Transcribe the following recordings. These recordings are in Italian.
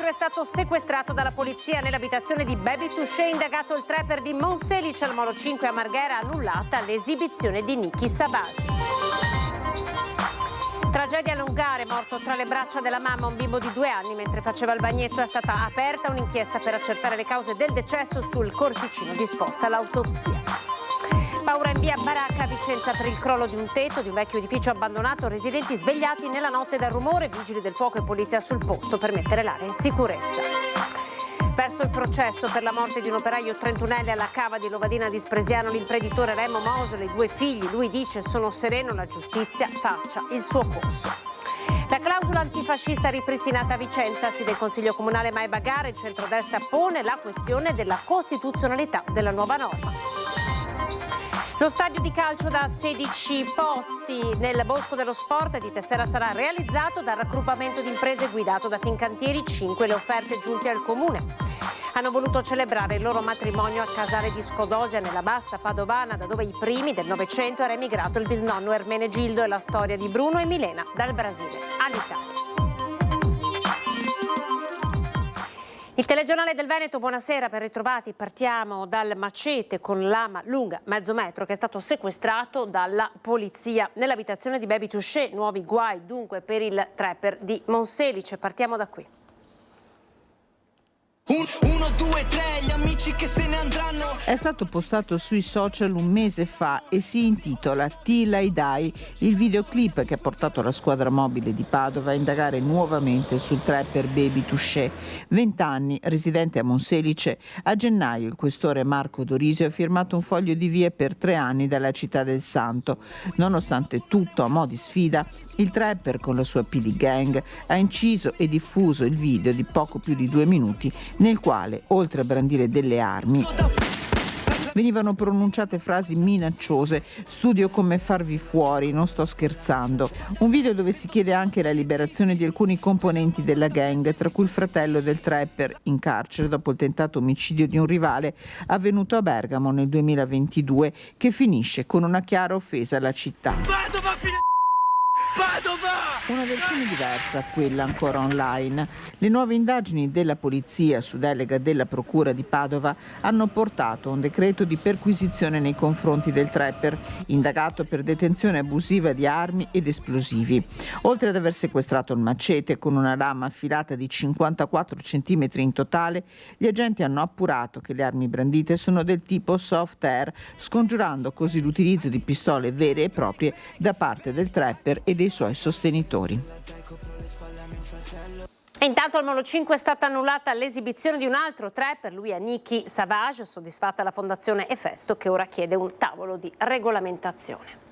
è stato sequestrato dalla polizia nell'abitazione di Baby Touché, indagato il trapper di Monselice al Molo 5 a Marghera, annullata l'esibizione di Nicki Savage. Tragedia a Lungare, morto tra le braccia della mamma un bimbo di 2 anni mentre faceva il bagnetto. È stata aperta un'inchiesta per accertare le cause del decesso. Sul corpicino disposta l'autopsia. Paura in via Baracca a Vicenza per il crollo di un tetto di un vecchio edificio abbandonato. Residenti svegliati nella notte dal rumore, vigili del fuoco e polizia sul posto per mettere l'area in sicurezza. Perso il processo per la morte di un operaio 31enne alla cava di Lovadina di Spresiano, l'imprenditore Remo Mosoli, i 2 figli. Lui dice: sono sereno, la giustizia faccia il suo corso. La clausola antifascista ripristinata a Vicenza, sì del Consiglio Comunale Maeba Gara, il centrodestra pone la questione della costituzionalità della nuova norma. Lo stadio di calcio da 16 posti nel Bosco dello Sport di Tessera sarà realizzato dal raggruppamento di imprese guidato da Fincantieri. 5 le offerte giunte al comune. Hanno voluto celebrare il loro matrimonio a Casale di Scodosia nella bassa padovana, da dove i primi del Novecento era emigrato il bisnonno Ermenegildo, e la storia di Bruno e Milena dal Brasile all'Italia. Il telegiornale del Veneto, buonasera, ben ritrovati. Partiamo dal Macete con lama lunga mezzo metro che è stato sequestrato dalla polizia nell'abitazione di Baby Touché. Nuovi guai dunque per il trapper di Monselice. Partiamo da qui. 1, 2, 3, gli amici che se ne andranno. È stato postato sui social un mese fa e si intitola Till I Die, il videoclip che ha portato la squadra mobile di Padova a indagare nuovamente sul trapper Baby Touché. 20 anni, residente a Monselice. A gennaio il questore Marco Dorisio ha firmato un foglio di via per 3 anni dalla città del Santo. Nonostante tutto, a mo' di sfida, il trapper con la sua PD Gang ha inciso e diffuso il video di poco più di 2 minuti nel quale, oltre a brandire delle armi, venivano pronunciate frasi minacciose: studio come farvi fuori, non sto scherzando. Un video dove si chiede anche la liberazione di alcuni componenti della gang, tra cui il fratello del trapper, in carcere dopo il tentato omicidio di un rivale avvenuto a Bergamo nel 2022, che finisce con una chiara offesa alla città. Una versione diversa, quella ancora online. Le nuove indagini della polizia su delega della procura di Padova hanno portato a un decreto di perquisizione nei confronti del trapper, indagato per detenzione abusiva di armi ed esplosivi. Oltre ad aver sequestrato il Macete con una lama affilata di 54 cm in totale, gli agenti hanno appurato che le armi brandite sono del tipo soft air, scongiurando così l'utilizzo di pistole vere e proprie da parte del trapper e dei suoi sostenitori. E intanto al Molo 5 è stata annullata l'esibizione di un altro trapper, lui è Nicki Savage, soddisfatta la Fondazione Efesto che ora chiede un tavolo di regolamentazione.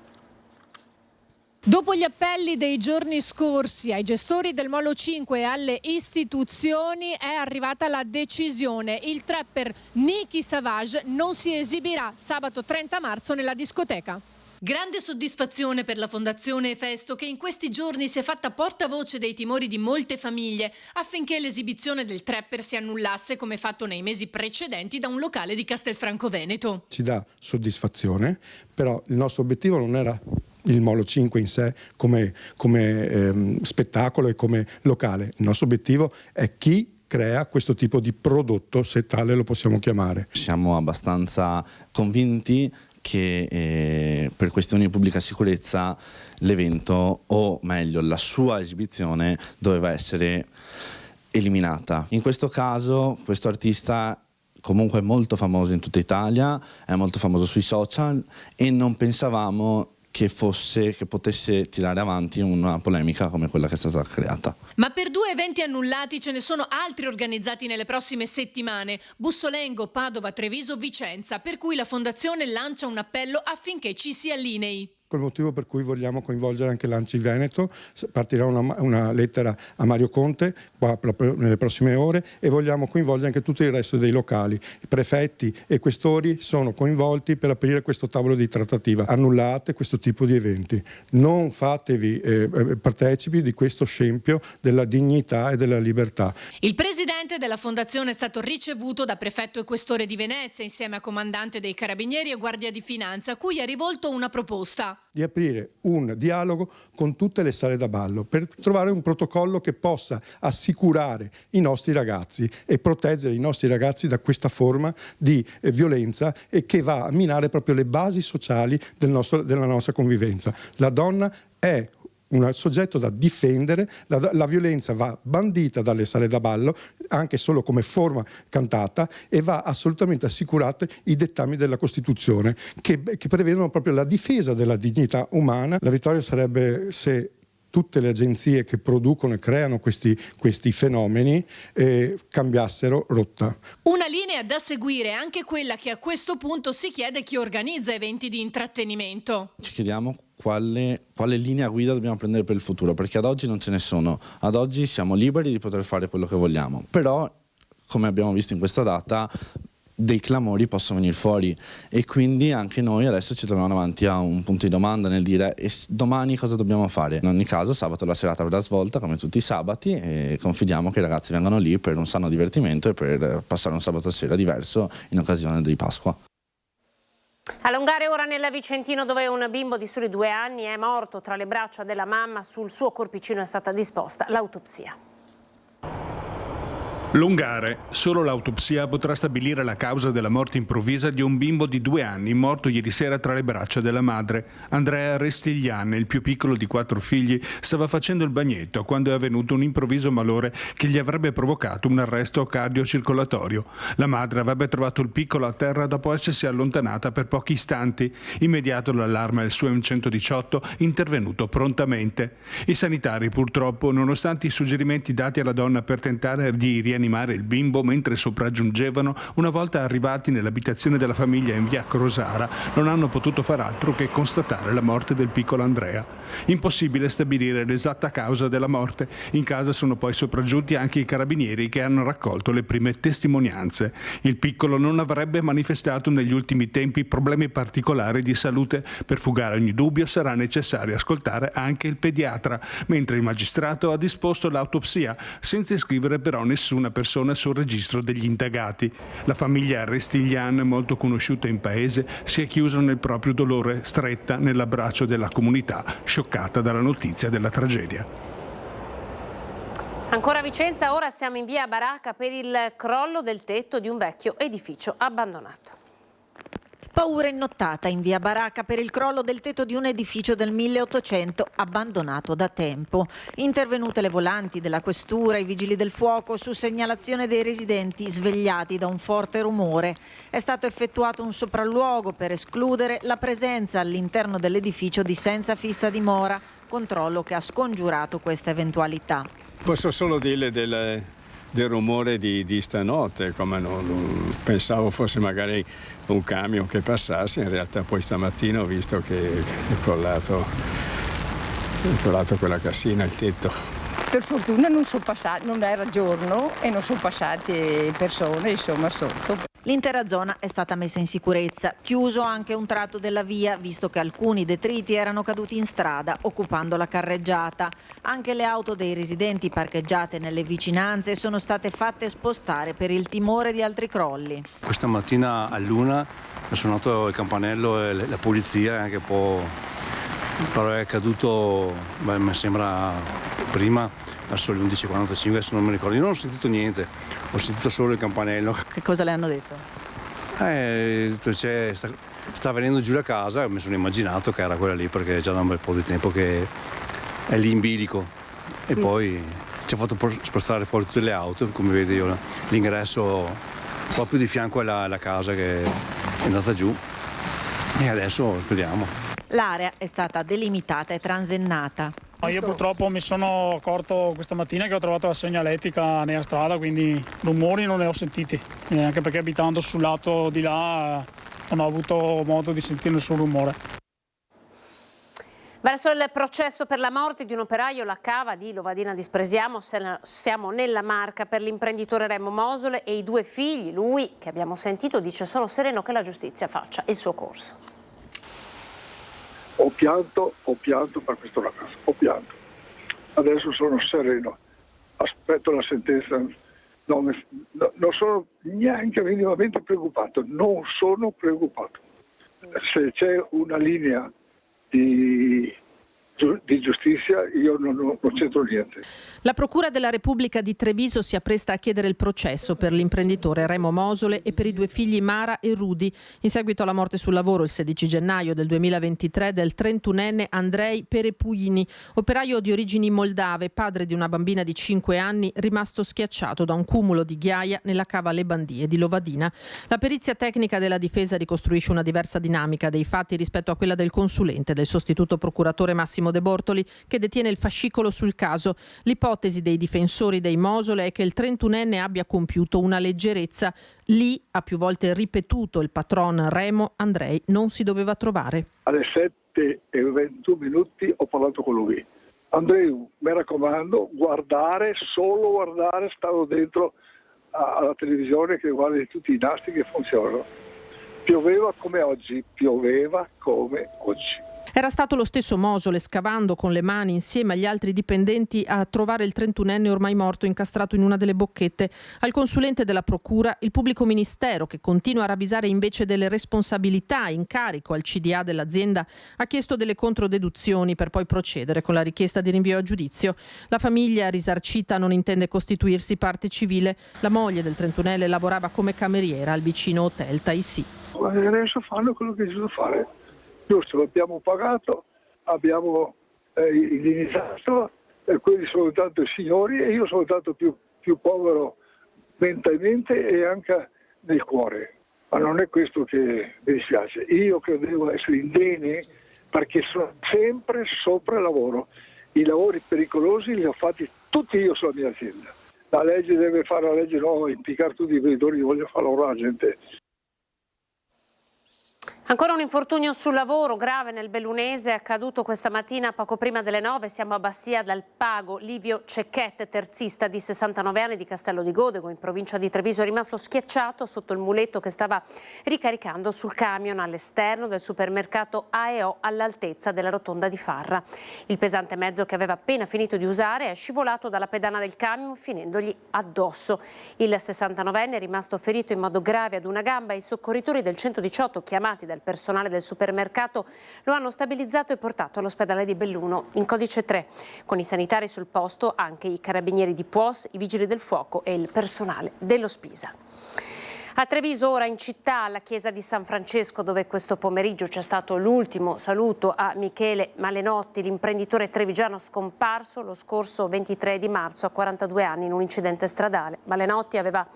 Dopo gli appelli dei giorni scorsi ai gestori del Molo 5 e alle istituzioni è arrivata la decisione. Il trapper Nicki Savage non si esibirà sabato 30 marzo nella discoteca. Grande soddisfazione per la Fondazione Efesto, che in questi giorni si è fatta portavoce dei timori di molte famiglie affinché l'esibizione del trapper si annullasse, come fatto nei mesi precedenti da un locale di Castelfranco Veneto. Ci dà soddisfazione, però il nostro obiettivo non era il Molo 5 in sé come spettacolo e come locale. Il nostro obiettivo è chi crea questo tipo di prodotto, se tale lo possiamo chiamare. Siamo abbastanza convinti che per questioni di pubblica sicurezza l'evento, o meglio la sua esibizione, doveva essere eliminata. In questo caso questo artista comunque è molto famoso in tutta Italia, è molto famoso sui social e non pensavamo che potesse tirare avanti una polemica come quella che è stata creata. Ma per 2 eventi annullati ce ne sono altri organizzati nelle prossime settimane: Bussolengo, Padova, Treviso, Vicenza, per cui la Fondazione lancia un appello affinché ci si allinei. Col motivo per cui vogliamo coinvolgere anche l'Anci Veneto. Partirà una lettera a Mario Conte qua proprio nelle prossime ore, e vogliamo coinvolgere anche tutto il resto dei locali. I prefetti e questori sono coinvolti per aprire questo tavolo di trattativa. Annullate questo tipo di eventi, non fatevi partecipi di questo scempio della dignità e della libertà. Il presidente della Fondazione è stato ricevuto da prefetto e questore di Venezia insieme a comandante dei Carabinieri e Guardia di Finanza, a cui ha rivolto una proposta. di aprire un dialogo con tutte le sale da ballo per trovare un protocollo che possa assicurare i nostri ragazzi e proteggere i nostri ragazzi da questa forma di violenza e che va a minare proprio le basi sociali della nostra convivenza. La donna è un soggetto da difendere, la violenza va bandita dalle sale da ballo anche solo come forma cantata e va assolutamente assicurati i dettami della Costituzione che prevedono proprio la difesa della dignità umana. La vittoria sarebbe se tutte le agenzie che producono e creano questi fenomeni cambiassero rotta. Una linea da seguire, anche quella che a questo punto si chiede chi organizza eventi di intrattenimento. Ci chiediamo quale linea guida dobbiamo prendere per il futuro, perché ad oggi non ce ne sono. Ad oggi siamo liberi di poter fare quello che vogliamo, però come abbiamo visto in questa data dei clamori possono venire fuori e quindi anche noi adesso ci troviamo davanti a un punto di domanda nel dire domani cosa dobbiamo fare. In ogni caso sabato la serata avrà svolta come tutti i sabati e confidiamo che i ragazzi vengano lì per un sano divertimento e per passare un sabato sera diverso in occasione di Pasqua. Allungare ora nel Vicentino, dove un bimbo di soli 2 anni è morto tra le braccia della mamma. Sul suo corpicino è stata disposta l'autopsia. Lungare. Solo l'autopsia potrà stabilire la causa della morte improvvisa di un bimbo di 2 anni morto ieri sera tra le braccia della madre. Andrea Restiglian, il più piccolo di 4 figli, stava facendo il bagnetto quando è avvenuto un improvviso malore che gli avrebbe provocato un arresto cardiocircolatorio. La madre avrebbe trovato il piccolo a terra dopo essersi allontanata per pochi istanti. Immediato l'allarme al SUEM 118, intervenuto prontamente. I sanitari purtroppo, nonostante i suggerimenti dati alla donna per tentare di rianimare il bimbo mentre sopraggiungevano, una volta arrivati nell'abitazione della famiglia in via Crosara, non hanno potuto far altro che constatare la morte del piccolo Andrea. Impossibile stabilire l'esatta causa della morte. In casa sono poi sopraggiunti anche i carabinieri che hanno raccolto le prime testimonianze. Il piccolo non avrebbe manifestato negli ultimi tempi problemi particolari di salute. Per fugare ogni dubbio sarà necessario ascoltare anche il pediatra, mentre il magistrato ha disposto l'autopsia, senza iscrivere però nessuna persona sul registro degli indagati. La famiglia Restiglian, molto conosciuta in paese, si è chiusa nel proprio dolore, stretta nell'abbraccio della comunità, scioccata dalla notizia della tragedia. Ancora a Vicenza, ora siamo in via Baracca per il crollo del tetto di un vecchio edificio abbandonato. Paura innottata in via Baracca per il crollo del tetto di un edificio del 1800 abbandonato da tempo. Intervenute le volanti della questura, i vigili del fuoco su segnalazione dei residenti svegliati da un forte rumore. È stato effettuato un sopralluogo per escludere la presenza all'interno dell'edificio di senza fissa dimora, controllo che ha scongiurato questa eventualità. Posso solo dire del rumore di stanotte, come non pensavo fosse magari un camion che passasse, in realtà poi stamattina ho visto che è crollato quella cassina, il tetto. Per fortuna non era giorno e non sono passate persone insomma sotto. L'intera zona è stata messa in sicurezza, chiuso anche un tratto della via, visto che alcuni detriti erano caduti in strada, occupando la carreggiata. Anche le auto dei residenti parcheggiate nelle vicinanze sono state fatte spostare per il timore di altri crolli. Questa mattina all'1 è suonato il campanello e la polizia, anche però è caduto, mi sembra prima, verso le 11:45, adesso non mi ricordo. Io non ho sentito niente, ho sentito solo il campanello. Che cosa le hanno detto? Sta venendo giù la casa, mi sono immaginato che era quella lì perché è già da un bel po' di tempo che è lì in bilico. E poi ci ha fatto spostare fuori tutte le auto, come vedi io l'ingresso proprio di fianco alla casa che è andata giù e adesso speriamo. L'area è stata delimitata e transennata. Io purtroppo mi sono accorto questa mattina che ho trovato la segnaletica nella strada, quindi rumori non ne ho sentiti, anche perché abitando sul lato di là non ho avuto modo di sentire nessun rumore. Verso il processo per la morte di un operaio, la cava di Lovadina di Spresiano, siamo nella Marca per l'imprenditore Remo Mosole e i 2 figli. Lui, che abbiamo sentito, dice sono sereno che la giustizia faccia il suo corso. Ho pianto per questo ragazzo, ho pianto. Adesso sono sereno, aspetto la sentenza, non sono neanche minimamente preoccupato, non sono preoccupato. Se c'è una linea di giustizia io non c'entro niente. La Procura della Repubblica di Treviso si appresta a chiedere il processo per l'imprenditore Remo Mosole e per i 2 figli Mara e Rudy, in seguito alla morte sul lavoro il 16 gennaio del 2023 del 31enne Andrei Perepuini, operaio di origini moldave, padre di una bambina di 5 anni, rimasto schiacciato da un cumulo di ghiaia nella cava Le Bandie di Lovadina. La perizia tecnica della difesa ricostruisce una diversa dinamica dei fatti rispetto a quella del consulente del sostituto procuratore Massimo De Bortoli, che detiene il fascicolo sul caso. L'ipotesi dei difensori dei Mosole è che il 31enne abbia compiuto una leggerezza. Lì, ha più volte ripetuto il patron Remo, Andrei non si doveva trovare. Alle 7:21 ho parlato con lui. Andrei, mi raccomando, solo guardare, stavo dentro alla televisione che guarda tutti i nastri che funzionano. Pioveva come oggi. Era stato lo stesso Mosole, scavando con le mani insieme agli altri dipendenti, a trovare il 31enne ormai morto incastrato in una delle bocchette. Al consulente della procura, il pubblico ministero, che continua a ravvisare invece delle responsabilità in carico al CDA dell'azienda, ha chiesto delle controdeduzioni per poi procedere con la richiesta di rinvio a giudizio. La famiglia risarcita non intende costituirsi parte civile. La moglie del 31enne lavorava come cameriera al vicino hotel Taissi. Adesso fanno quello che è giusto fare. Giusto, l'abbiamo pagato, abbiamo indennizzato, quelli sono tanto signori e io sono tanto più povero mentalmente e anche nel cuore. Ma non è questo che mi dispiace. Io credevo essere indenne perché sono sempre sopra il lavoro. I lavori pericolosi li ho fatti tutti io sulla mia azienda. La legge deve fare la legge, no, impiccare tutti i venditori, voglio far lavorare la gente. Ancora un infortunio sul lavoro grave nel Bellunese, accaduto questa mattina poco prima delle 9. Siamo a Bastia dal Pago. Livio Cecchet, terzista di 69 anni di Castello di Godego, in provincia di Treviso, è rimasto schiacciato sotto il muletto che stava ricaricando sul camion all'esterno del supermercato AEO all'altezza della rotonda di Farra. Il pesante mezzo che aveva appena finito di usare è scivolato dalla pedana del camion finendogli addosso. Il 69enne è rimasto ferito in modo grave ad una gamba e i soccorritori del 118 chiamati dal personale del supermercato lo hanno stabilizzato e portato all'ospedale di Belluno in codice 3. Con i sanitari sul posto anche i carabinieri di Puos, i vigili del fuoco e il personale dello Spisa. A Treviso, ora in città, alla chiesa di San Francesco, dove questo pomeriggio c'è stato l'ultimo saluto a Michele Malenotti, l'imprenditore trevigiano scomparso lo scorso 23 di marzo a 42 anni in un incidente stradale. Malenotti aveva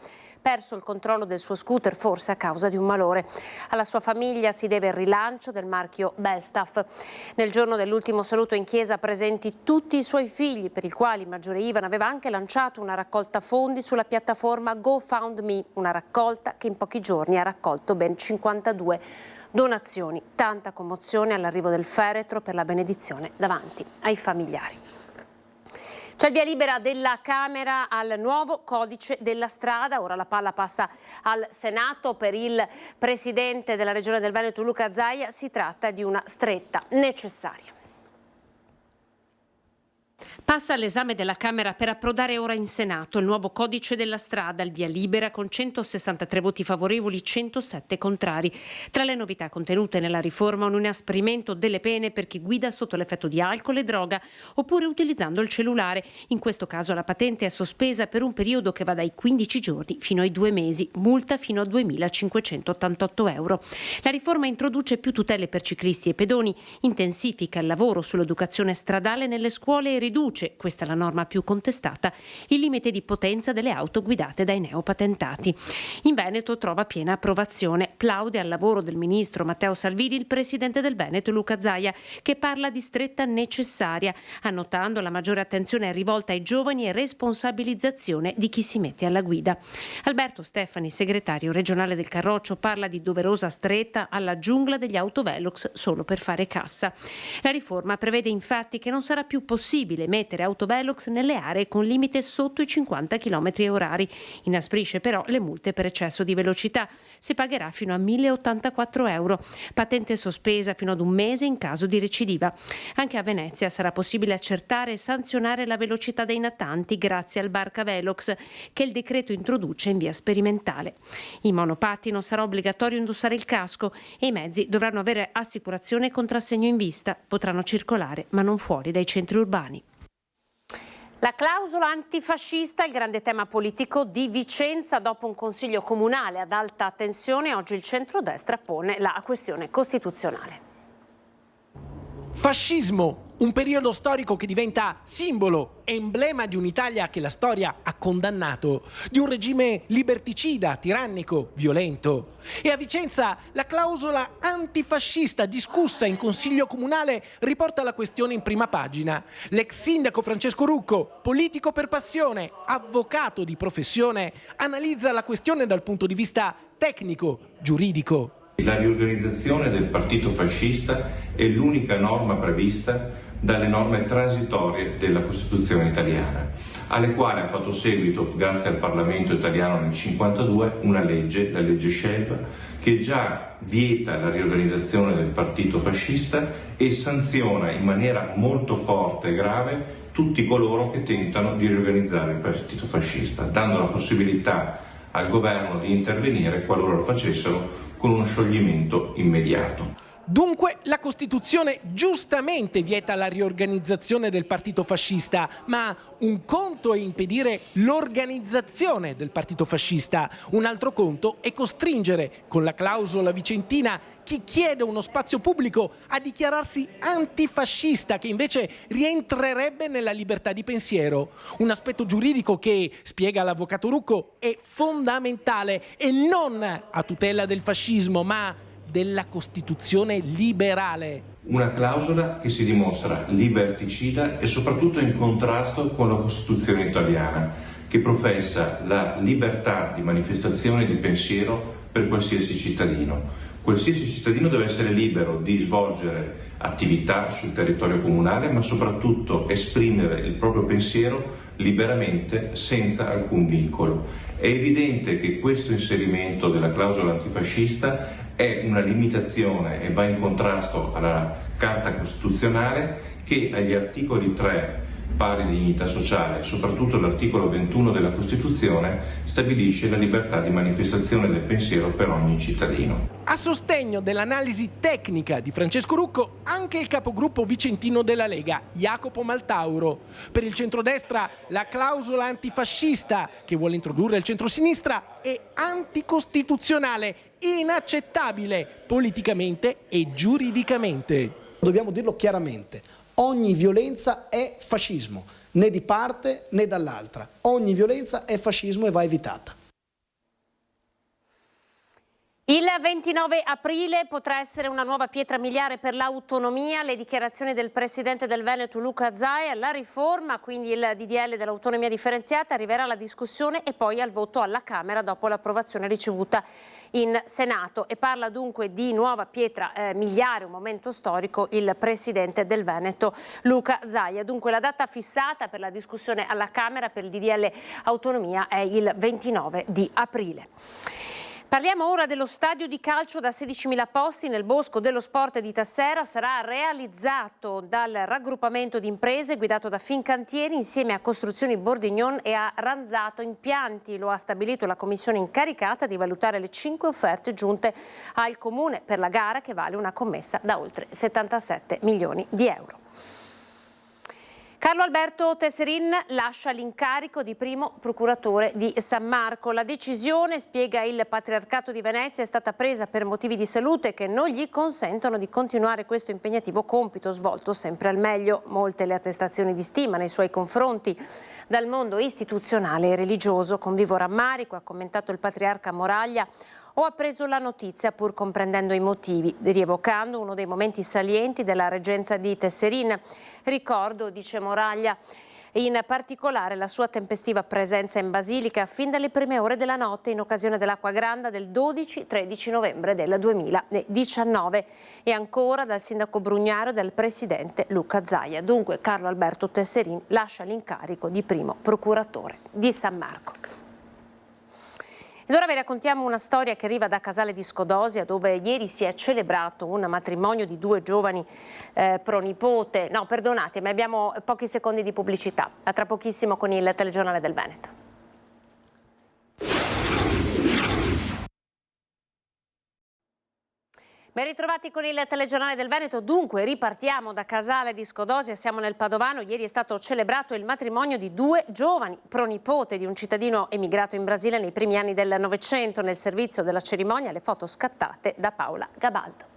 perso il controllo del suo scooter, forse a causa di un malore. Alla sua famiglia si deve il rilancio del marchio Belstaff. Nel giorno dell'ultimo saluto in chiesa presenti tutti i suoi figli, per i quali maggiore Ivan aveva anche lanciato una raccolta fondi sulla piattaforma GoFundMe, una raccolta che in pochi giorni ha raccolto ben 52 donazioni. Tanta commozione all'arrivo del feretro per la benedizione davanti ai familiari. C'è il via libera della Camera al nuovo codice della strada. Ora la palla passa al Senato. Per il presidente della Regione del Veneto, Luca Zaia, si tratta di una stretta necessaria. Passa all'esame della Camera per approdare ora in Senato il nuovo codice della strada, il via libera con 163 voti favorevoli, 107 contrari. Tra le novità contenute nella riforma un inasprimento delle pene per chi guida sotto l'effetto di alcol e droga oppure utilizzando il cellulare. In questo caso la patente è sospesa per un periodo che va dai 15 giorni fino ai 2 mesi, multa fino a 2.588 euro. La riforma introduce più tutele per ciclisti e pedoni, intensifica il lavoro sull'educazione stradale nelle scuole e riduce, questa è la norma più contestata, il limite di potenza delle auto guidate dai neopatentati. In Veneto trova piena approvazione. Plaude al lavoro del ministro Matteo Salvini il presidente del Veneto Luca Zaia, che parla di stretta necessaria, annotando la maggiore attenzione rivolta ai giovani e responsabilizzazione di chi si mette alla guida. Alberto Stefani, segretario regionale del Carroccio, parla di doverosa stretta alla giungla degli autovelox solo per fare cassa. La riforma prevede infatti che non sarà più possibile mettere permettere autovelox nelle aree con limite sotto i 50 km/h. Inasprisce però le multe per eccesso di velocità. Si pagherà fino a 1.084 euro. Patente sospesa fino ad un mese in caso di recidiva. Anche a Venezia sarà possibile accertare e sanzionare la velocità dei natanti grazie al Barca Velox, che il decreto introduce in via sperimentale. I monopattino sarà obbligatorio indossare il casco e i mezzi dovranno avere assicurazione e contrassegno in vista. Potranno circolare, ma non fuori dai centri urbani. La clausola antifascista, il grande tema politico di Vicenza. Dopo un consiglio comunale ad alta tensione, oggi il centrodestra pone la questione costituzionale. Fascismo, un periodo storico che diventa simbolo, emblema di un'Italia che la storia ha condannato, di un regime liberticida, tirannico, violento. E a Vicenza la clausola antifascista discussa in consiglio comunale riporta la questione in prima pagina. L'ex sindaco Francesco Rucco, politico per passione, avvocato di professione, analizza la questione dal punto di vista tecnico, giuridico. La riorganizzazione del partito fascista è l'unica norma prevista dalle norme transitorie della Costituzione italiana, alle quali ha fatto seguito, grazie al Parlamento italiano nel 1952, una legge, la legge Scelba, che già vieta la riorganizzazione del partito fascista e sanziona in maniera molto forte e grave tutti coloro che tentano di riorganizzare il partito fascista, dando la possibilità al governo di intervenire qualora lo facessero con uno scioglimento immediato. Dunque la Costituzione giustamente vieta la riorganizzazione del partito fascista, ma un conto è impedire l'organizzazione del partito fascista, un altro conto è costringere con la clausola vicentina chi chiede uno spazio pubblico a dichiararsi antifascista, che invece rientrerebbe nella libertà di pensiero. Un aspetto giuridico che, spiega l'avvocato Rucco, è fondamentale e non a tutela del fascismo, ma della Costituzione liberale. Una clausola che si dimostra liberticida e soprattutto in contrasto con la Costituzione italiana, che professa la libertà di manifestazione e di pensiero per qualsiasi cittadino. Qualsiasi cittadino deve essere libero di svolgere attività sul territorio comunale, ma soprattutto esprimere il proprio pensiero liberamente, senza alcun vincolo. È evidente che questo inserimento della clausola antifascista è una limitazione e va in contrasto alla Carta Costituzionale, che agli articoli 3 pari dignità sociale e soprattutto l'articolo 21 della Costituzione stabilisce la libertà di manifestazione del pensiero per ogni cittadino. A sostegno dell'analisi tecnica di Francesco Rucco, anche il capogruppo vicentino della Lega, Jacopo Maltauro. Per il centrodestra la clausola antifascista che vuole introdurre il centrosinistra è anticostituzionale, inaccettabile politicamente e giuridicamente. Dobbiamo dirlo chiaramente. Ogni violenza è fascismo, né di parte né dall'altra. Ogni violenza è fascismo e va evitata. Il 29 aprile potrà essere una nuova pietra miliare per l'autonomia. Le dichiarazioni del presidente del Veneto Luca Zaia, la riforma, quindi il DDL dell'autonomia differenziata, arriverà alla discussione e poi al voto alla Camera dopo l'approvazione ricevuta in Senato. E parla dunque di nuova pietra miliare, un momento storico, il presidente del Veneto Luca Zaia. Dunque la data fissata per la discussione alla Camera per il DDL autonomia è il 29 di aprile. Parliamo ora dello stadio di calcio da 16.000 posti nel Bosco dello Sport di Tassera. Sarà realizzato dal raggruppamento di imprese guidato da Fincantieri insieme a Costruzioni Bordignon e a Ranzato Impianti. Lo ha stabilito la commissione incaricata di valutare le 5 offerte giunte al Comune per la gara, che vale una commessa da oltre 77 milioni di euro. Carlo Alberto Tesserin lascia l'incarico di primo procuratore di San Marco. La decisione, spiega il Patriarcato di Venezia, è stata presa per motivi di salute che non gli consentono di continuare questo impegnativo compito svolto sempre al meglio. Molte le attestazioni di stima nei suoi confronti dal mondo istituzionale e religioso. Con vivo rammarico, ha commentato il patriarca Moraglia, ho appreso la notizia pur comprendendo i motivi, rievocando uno dei momenti salienti della reggenza di Tesserin. Ricordo, dice Moraglia, e in particolare la sua tempestiva presenza in Basilica fin dalle prime ore della notte in occasione dell'Acqua Granda del 12-13 novembre del 2019 e ancora dal sindaco Brugnaro e dal presidente Luca Zaia. Dunque Carlo Alberto Tesserin lascia l'incarico di primo procuratore di San Marco. Ed ora vi raccontiamo una storia che arriva da Casale di Scodosia, dove ieri si è celebrato un matrimonio di 2 giovani pronipote. No, perdonatemi, abbiamo pochi secondi di pubblicità. A tra pochissimo con il telegiornale del Veneto. Ben ritrovati con il telegiornale del Veneto. Dunque ripartiamo da Casale di Scodosia, siamo nel Padovano. Ieri è stato celebrato il matrimonio di 2 giovani pronipote di un cittadino emigrato in Brasile nei primi anni del Novecento. Nel servizio della cerimonia le foto scattate da Paola Gabaldo.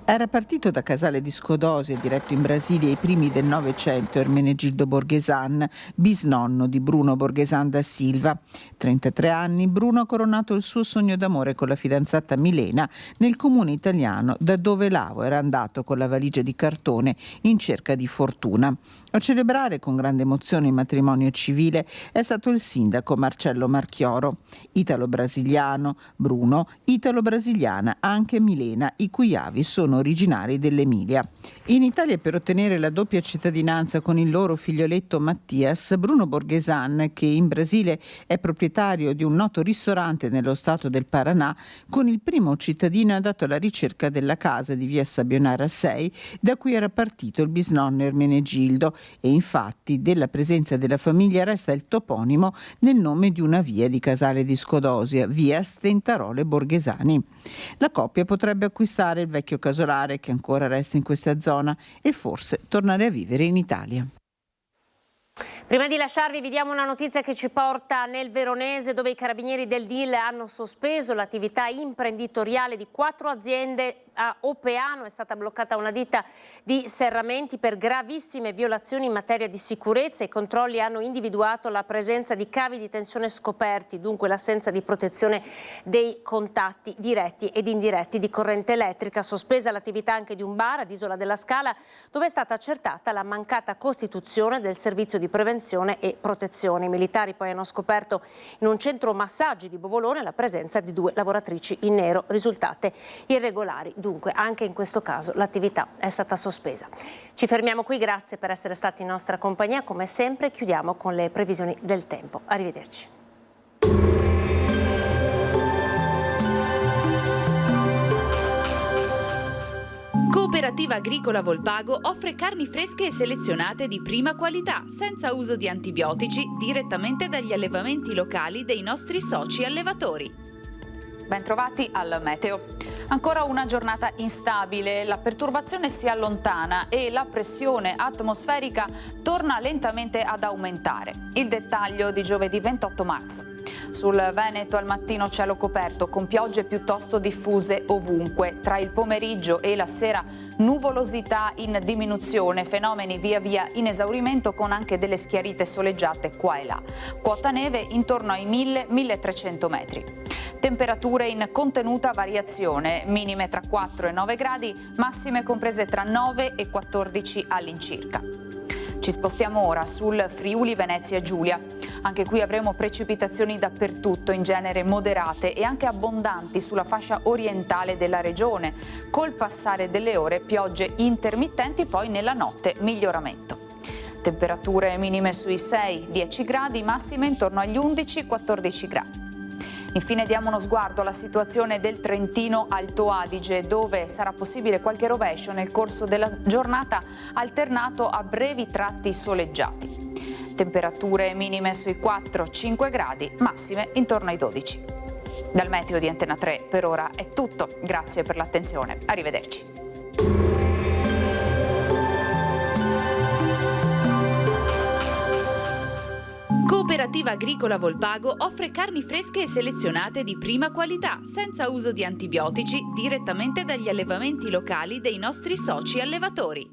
Era partito da Casale di Scodosia, diretto in Brasile ai primi del Novecento, Ermenegildo Borghesan, bisnonno di Bruno Borghesan da Silva. 33 anni, Bruno ha coronato il suo sogno d'amore con la fidanzata Milena nel comune italiano da dove Lavo era andato con la valigia di cartone in cerca di fortuna. A celebrare con grande emozione il matrimonio civile è stato il sindaco Marcello Marchioro. Italo-brasiliano Bruno, italo-brasiliana anche Milena, i cui avi sono originari dell'Emilia. In Italia, per ottenere la doppia cittadinanza con il loro figlioletto Mattias, Bruno Borghesan, che in Brasile è proprietario di un noto ristorante nello stato del Paraná, con il primo cittadino è andato alla ricerca della casa di via Sabionara 6, da cui era partito il bisnonno Ermenegildo, e infatti della presenza della famiglia resta il toponimo nel nome di una via di Casale di Scodosia, via Stentarole Borghesani. La coppia potrebbe acquistare il vecchio casolare che ancora resta in questa zona e forse tornare a vivere in Italia. Prima di lasciarvi vi diamo una notizia che ci porta nel Veronese, dove i carabinieri del DIL hanno sospeso l'attività imprenditoriale di 4 aziende. A Opeano è stata bloccata una ditta di serramenti per gravissime violazioni in materia di sicurezza. I controlli hanno individuato la presenza di cavi di tensione scoperti, dunque l'assenza di protezione dei contatti diretti ed indiretti di corrente elettrica. Sospesa l'attività anche di un bar ad Isola della Scala, dove è stata accertata la mancata costituzione del servizio di prevenzione e protezione. I militari poi hanno scoperto in un centro massaggi di Bovolone la presenza di 2 lavoratrici in nero, risultate irregolari. Dunque anche in questo caso l'attività è stata sospesa. Ci fermiamo qui, grazie per essere stati in nostra compagnia. Come sempre chiudiamo con le previsioni del tempo. Arrivederci. Cooperativa Agricola Volpago offre carni fresche e selezionate di prima qualità, senza uso di antibiotici, direttamente dagli allevamenti locali dei nostri soci allevatori. Bentrovati al meteo. Ancora una giornata instabile, la perturbazione si allontana e la pressione atmosferica torna lentamente ad aumentare. Il dettaglio di giovedì 28 marzo. Sul Veneto al mattino cielo coperto con piogge piuttosto diffuse ovunque. Tra il pomeriggio e la sera nuvolosità in diminuzione, fenomeni via via in esaurimento con anche delle schiarite soleggiate qua e là. Quota neve intorno ai 1000-1300 metri. Temperature in contenuta variazione, minime tra 4 e 9 gradi, massime comprese tra 9 e 14 all'incirca. Ci spostiamo ora sul Friuli Venezia Giulia. Anche qui avremo precipitazioni dappertutto, in genere moderate e anche abbondanti sulla fascia orientale della regione. Col passare delle ore piogge intermittenti, poi nella notte miglioramento. Temperature minime sui 6-10 gradi, massime intorno agli 11-14 gradi. Infine diamo uno sguardo alla situazione del Trentino Alto Adige, dove sarà possibile qualche rovescio nel corso della giornata, alternato a brevi tratti soleggiati. Temperature minime sui 4-5 gradi, massime intorno ai 12. Dal meteo di Antena 3 per ora è tutto. Grazie per l'attenzione. Arrivederci. Cooperativa Agricola Volpago offre carni fresche e selezionate di prima qualità, senza uso di antibiotici, direttamente dagli allevamenti locali dei nostri soci allevatori.